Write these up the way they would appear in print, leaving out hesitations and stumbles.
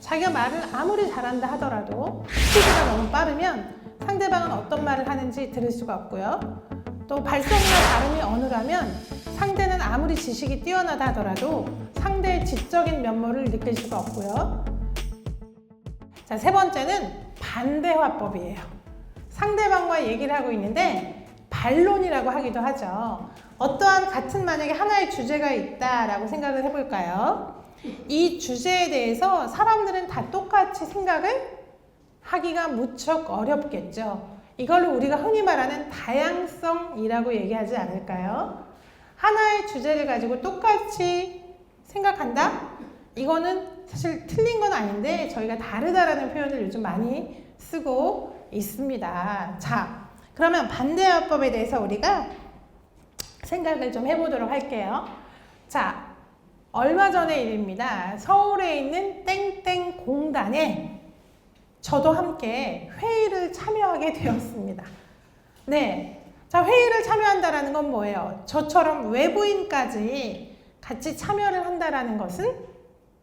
자기가 말을 아무리 잘한다 하더라도 스피드가 너무 빠르면 상대방은 어떤 말을 하는지 들을 수가 없고요. 또 발성이나 발음이 어눌하면 상대는 아무리 지식이 뛰어나다 하더라도 상대의 지적인 면모를 느낄 수가 없고요. 자, 세 번째는 반대화법이에요. 상대방과 얘기를 하고 있는데 반론이라고 하기도 하죠. 어떠한 같은 만약에 하나의 주제가 있다라고 생각을 해볼까요? 이 주제에 대해서 사람들은 다 똑같이 생각을 하기가 무척 어렵겠죠. 이걸 우리가 흔히 말하는 다양성이라고 얘기하지 않을까요? 하나의 주제를 가지고 똑같이 생각한다? 이거는 사실 틀린 건 아닌데 저희가 다르다라는 표현을 요즘 많이 쓰고 있습니다. 자, 그러면 반대화법에 대해서 우리가 생각을 좀 해보도록 할게요. 자, 얼마 전의 일입니다. 서울에 있는 땡땡 공단에 저도 함께 회의를 참여하게 되었습니다. 네. 자, 회의를 참여한다라는 건 뭐예요? 저처럼 외부인까지 같이 참여를 한다라는 것은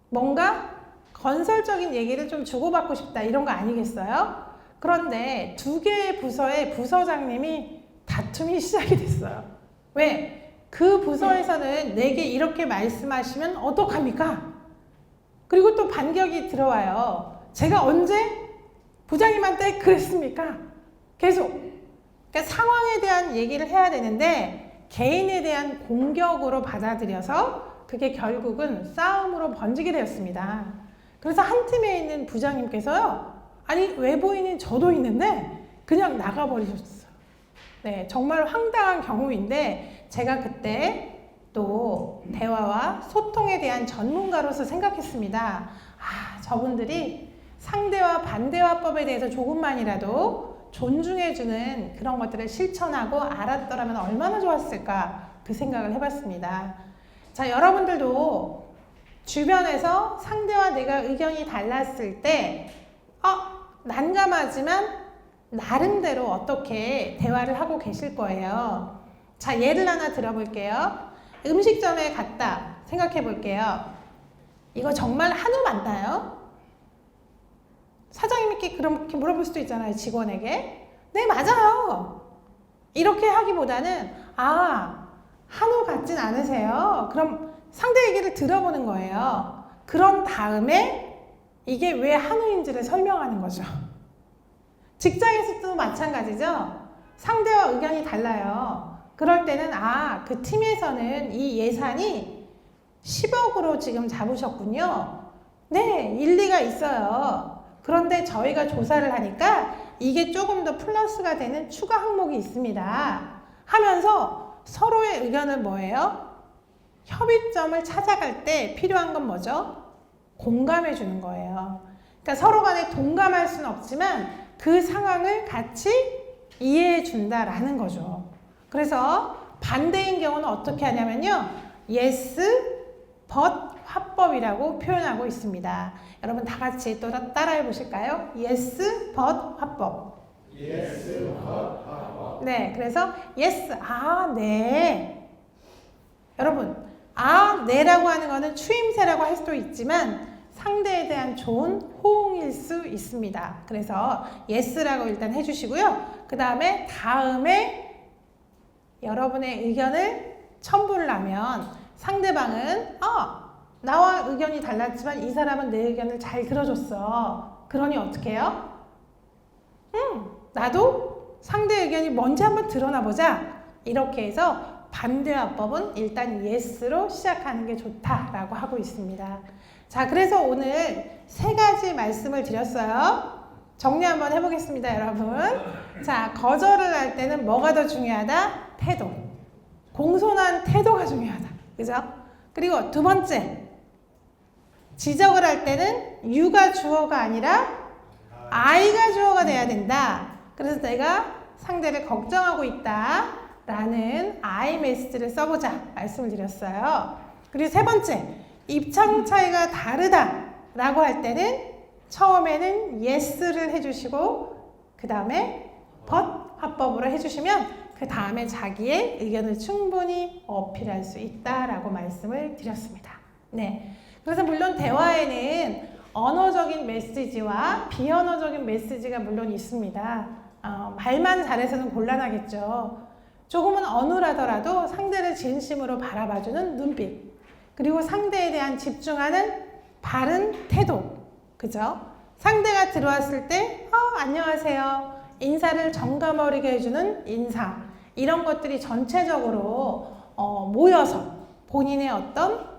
뭔가 건설적인 얘기를 좀 주고받고 싶다 이런 거 아니겠어요? 그런데 두 개의 부서의 부서장님이 다툼이 시작이 됐어요. 왜? 그 부서에서는 내게 이렇게 말씀하시면 어떡합니까? 그리고 또 반격이 들어와요. 제가 언제 부장님한테 그랬습니까? 계속. 그러니까 상황에 대한 얘기를 해야 되는데 개인에 대한 공격으로 받아들여서 그게 결국은 싸움으로 번지게 되었습니다. 그래서 한 팀에 있는 부장님께서요. 아니 외부인인 저도 있는데 그냥 나가버리셨어요. 네, 정말 황당한 경우인데 제가 그때 또 대화와 소통에 대한 전문가로서 생각했습니다. 아, 저분들이 상대와 반대화법에 대해서 조금만이라도 존중해주는 그런 것들을 실천하고 알았더라면 얼마나 좋았을까 그 생각을 해봤습니다. 자, 여러분들도 주변에서 상대와 내가 의견이 달랐을 때 난감하지만 나름대로 어떻게 대화를 하고 계실 거예요. 자, 예를 하나 들어볼게요. 음식점에 갔다 생각해 볼게요. 이거 정말 한우 맞나요? 사장님께 그렇게 물어볼 수도 있잖아요, 직원에게. 네, 맞아요. 이렇게 하기보다는 한우 같진 않으세요? 그럼 상대 얘기를 들어보는 거예요. 그런 다음에 이게 왜 한우인지를 설명하는 거죠. 직장에서도 마찬가지죠. 상대와 의견이 달라요. 그럴 때는 그 팀에서는 이 예산이 10억으로 지금 잡으셨군요. 네, 일리가 있어요. 그런데 저희가 조사를 하니까 이게 조금 더 플러스가 되는 추가 항목이 있습니다. 하면서 서로의 의견은 뭐예요? 협의점을 찾아갈 때 필요한 건 뭐죠? 공감해 주는 거예요. 그러니까 서로 간에 동감할 수는 없지만 그 상황을 같이 이해해 준다라는 거죠. 그래서 반대인 경우는 어떻게 하냐면요. yes, but 화법이라고 표현하고 있습니다. 여러분 다 같이 또 따라해 보실까요? yes, but 화법. yes, but 화법. 네, 그래서 yes, 네. 여러분, 네라고 하는 거는 추임새라고 할 수도 있지만 상대에 대한 좋은 호응일 수 있습니다. 그래서 yes라고 일단 해주시고요. 그 다음에 여러분의 의견을 첨부를 하면 상대방은 나와 의견이 달랐지만 이 사람은 내 의견을 잘 들어줬어. 그러니 어떻게 해요? 나도 상대 의견이 뭔지 한번 드러나 보자. 이렇게 해서 반대화법은 일단 yes로 시작하는 게 좋다라고 하고 있습니다. 자, 그래서 오늘 3가지 말씀을 드렸어요. 정리 한번 해보겠습니다, 여러분. 자, 거절을 할 때는 뭐가 더 중요하다? 태도. 공손한 태도가 중요하다. 그죠? 그리고 두 번째, 지적을 할 때는 you가 주어가 아니라 I가 주어가 돼야 된다. 그래서 내가 상대를 걱정하고 있다 라는 I 메시지를 써보자 말씀을 드렸어요. 그리고 세 번째, 입장 차이가 다르다 라고 할 때는 처음에는 yes를 해주시고 그 다음에 but 화법으로 해주시면 그 다음에 자기의 의견을 충분히 어필할 수 있다라고 말씀을 드렸습니다. 네. 그래서 물론 대화에는 언어적인 메시지와 비언어적인 메시지가 물론 있습니다. 말만 잘해서는 곤란하겠죠. 조금은 어눌하더라도 상대를 진심으로 바라봐주는 눈빛, 그리고 상대에 대한 집중하는 바른 태도, 그죠? 상대가 들어왔을 때 안녕하세요, 인사를 정감 어리게 해주는 인사, 이런 것들이 전체적으로 모여서 본인의 어떤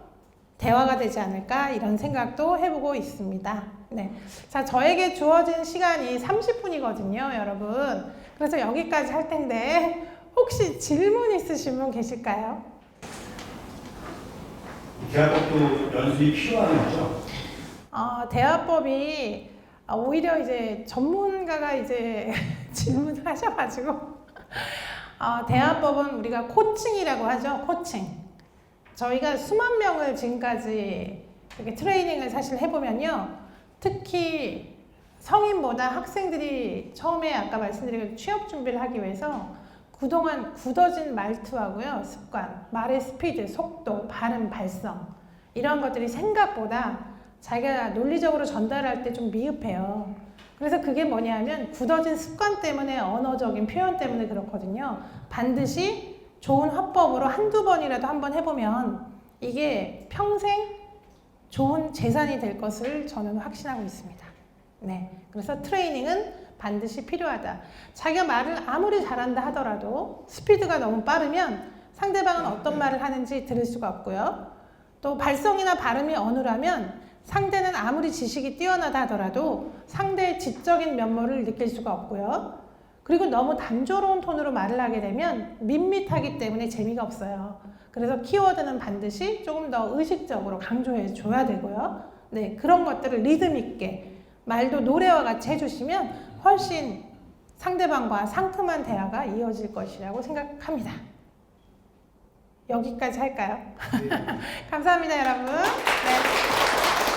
대화가 되지 않을까, 이런 생각도 해보고 있습니다. 네. 자, 저에게 주어진 시간이 30분이거든요, 여러분. 그래서 여기까지 할 텐데 혹시 질문 있으신 분 계실까요? 대화법도 연습이 필요한 거죠? 대화법이 오히려 이제 전문가가 이제 질문을 하셔가지고 대화법은 우리가 코칭이라고 하죠. 코칭. 저희가 수만 명을 지금까지 이렇게 트레이닝을 사실 해보면요, 특히 성인보다 학생들이 처음에 아까 말씀드린 취업 준비를 하기 위해서 그동안 굳어진 말투하고요, 습관, 말의 스피드, 속도, 발음, 발성, 이런 것들이 생각보다 자기가 논리적으로 전달할 때 좀 미흡해요. 그래서 그게 뭐냐면 굳어진 습관 때문에, 언어적인 표현 때문에 그렇거든요. 반드시 좋은 화법으로 한두 번이라도 한번 해보면 이게 평생 좋은 재산이 될 것을 저는 확신하고 있습니다. 네, 그래서 트레이닝은 반드시 필요하다. 자기가 말을 아무리 잘한다 하더라도 스피드가 너무 빠르면 상대방은 어떤 말을 하는지 들을 수가 없고요. 또 발성이나 발음이 어눌하면 상대는 아무리 지식이 뛰어나다 하더라도 상대의 지적인 면모를 느낄 수가 없고요. 그리고 너무 단조로운 톤으로 말을 하게 되면 밋밋하기 때문에 재미가 없어요. 그래서 키워드는 반드시 조금 더 의식적으로 강조해 줘야 되고요. 네, 그런 것들을 리듬 있게, 말도 노래와 같이 해주시면 훨씬 상대방과 상큼한 대화가 이어질 것이라고 생각합니다. 여기까지 할까요? 네. 감사합니다, 여러분. 네.